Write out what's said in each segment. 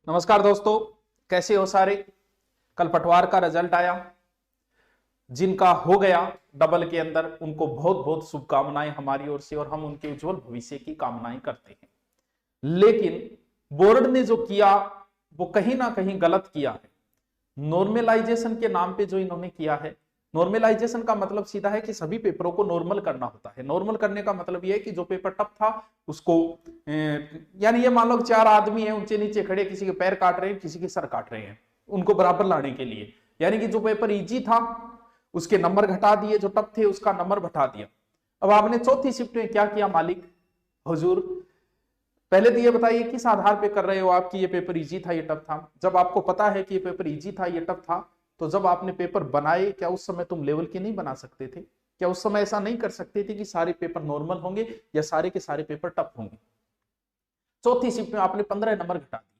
नमस्कार दोस्तों, कैसे हो सारे। कल पटवार का रिजल्ट आया। जिनका हो गया डबल के अंदर उनको बहुत बहुत शुभकामनाएं हमारी ओर से, और हम उनके उज्जवल भविष्य की कामनाएं करते हैं। लेकिन बोर्ड ने जो किया वो कहीं ना कहीं गलत किया है। नॉर्मलाइजेशन के नाम पे जो इन्होंने किया है, नॉर्मलाइजेशन का मतलब सीधा है कि सभी पेपरों को नॉर्मल करना होता है। नॉर्मल करने का मतलब यह है कि जो पेपर टफ था उसको यानी ये मान लो 4 आदमी है ऊंचे नीचे खड़े, किसी के पैर काट रहे हैं, किसी के सर काट रहे हैं, उनको बराबर लाने के लिए, यानी कि जो पेपर इजी था उसके नंबर घटा दिए, जो टफ थे उसका नंबर बढ़ा दिया। अब आपने चौथी शिफ्ट में क्या किया मालिक हुजूर, पहले तो ये बताइए किस आधार पे कर रहे हो आप कि ये पेपर इजी था ये टफ था। जब आपको पता है कि ये पेपर इजी था ये टफ था, तो जब आपने पेपर बनाए क्या उस समय तुम लेवल के नहीं बना सकते थे? क्या उस समय ऐसा नहीं कर सकते थे कि सारे पेपर नॉर्मल होंगे या सारे के सारे पेपर टफ होंगे? चौथी शिफ्ट में आपने 15 नंबर घटा दिए।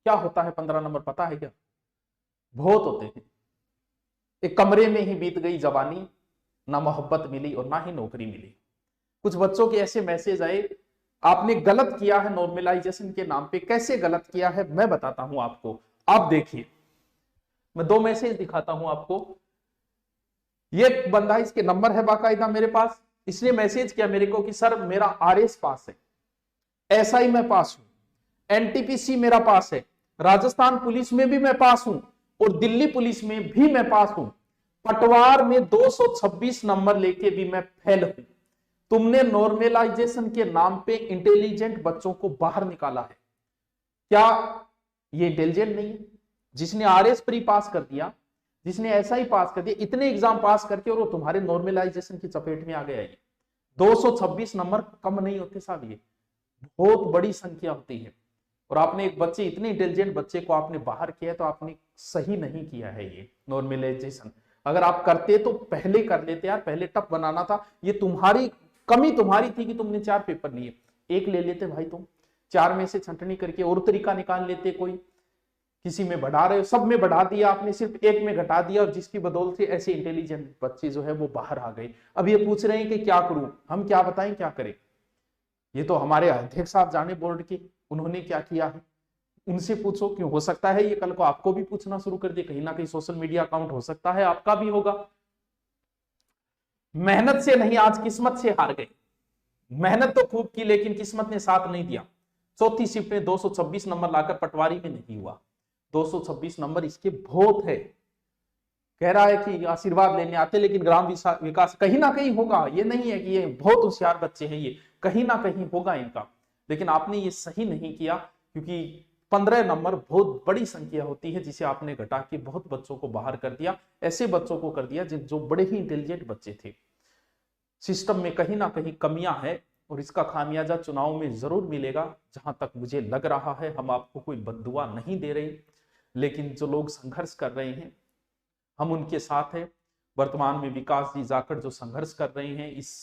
क्या होता है 15 नंबर पता है क्या? बहुत होते हैं। एक कमरे में ही बीत गई जवानी, ना मोहब्बत मिली और ना ही नौकरी मिली। कुछ बच्चों के ऐसे मैसेज आए, आपने गलत किया है नॉर्मलाइजेशन के नाम पे। कैसे गलत किया है मैं बताता हूं आपको, आप देखिए। मैं 2 मैसेज दिखाता हूं आपको। ये बंदा, इसके नंबर है बाकायदा मेरे पास, इसने मैसेज किया मेरे को कि सर मेरा आरएस पास है, एसआई में पास हूं, एनटीपीसी मेरा पास है, राजस्थान पुलिस में भी मैं पास हूं और दिल्ली पुलिस में भी मैं पास हूं, पटवार में 226 नंबर लेके भी मैं फेल हूं। तुमने नॉर्मलाइजेशन के नाम पे इंटेलिजेंट बच्चों को बाहर निकाला है। क्या ये इंटेलिजेंट नहीं है? जिसने आरएस प्री पास कर दिया, जिसने एसआई पास कर दिया, इतने एग्जाम पास करके, और वो तुम्हारे नॉर्मलाइजेशन की चपेट में आ गया। ये 226 नंबर कम नहीं होते साहब, ये बहुत बड़ी संख्या होती है। और आपने एक बच्चे, इतने इंटेलिजेंट बच्चे को आपने बाहर किया है, तो आपने सही नहीं किया है ये नॉर्मलाइजेशन। अगर आप करते तो पहले कर लेते यार, पहले टफ बनाना था। ये तुम्हारी कमी तुम्हारी थी कि तुमने 4 पेपर लिए, एक ले लेते भाई तुम, 4 में से छंटनी करके और तरीका निकाल लेते कोई। किसी में बढ़ा रहे हो, सब में बढ़ा दिया आपने, सिर्फ एक में घटा दिया, और जिसकी बदौलत से ऐसे इंटेलिजेंट बच्चे जो है वो बाहर आ गए। अब ये पूछ रहे हैं कि क्या करूं, हम क्या बताएं क्या करें। ये तो हमारे अध्यक्ष साहब जाने बोर्ड के, उन्होंने क्या किया है उनसे पूछो। क्यों, हो सकता है ये कल को आपको भी पूछना शुरू कर दे, कहीं ना कहीं सोशल मीडिया अकाउंट हो सकता है आपका भी होगा। मेहनत से नहीं, आज किस्मत से हार गए। मेहनत तो खूब की लेकिन किस्मत ने साथ नहीं दिया। चौथी शिफ्ट में 226 नंबर लाकर पटवारी में नहीं हुआ। 226 नंबर इसके बहुत है। कह रहा है कि आशीर्वाद लेने आते, लेकिन ग्राम विकास कहीं ना कहीं होगा। ये नहीं है कि ये बहुत होशियार बच्चे हैं, ये कहीं ना कहीं होगा इनका। लेकिन आपने ये सही नहीं किया, क्योंकि 15 नंबर बहुत बड़ी संख्या होती है, जिसे आपने घटा के बहुत बच्चों को बाहर कर दिया। ऐसे बच्चों को कर दिया जो बड़े ही इंटेलिजेंट बच्चे थे। सिस्टम में कहीं ना कहीं कमियां हैं, और इसका खामियाजा चुनाव में जरूर मिलेगा। जहां तक मुझे लग रहा है, हम आपको कोई बद्दुआ नहीं दे रहे, लेकिन जो लोग संघर्ष कर रहे हैं हम उनके साथ हैं। वर्तमान में विकास जी जाखड़ जो संघर्ष कर रहे हैं, इस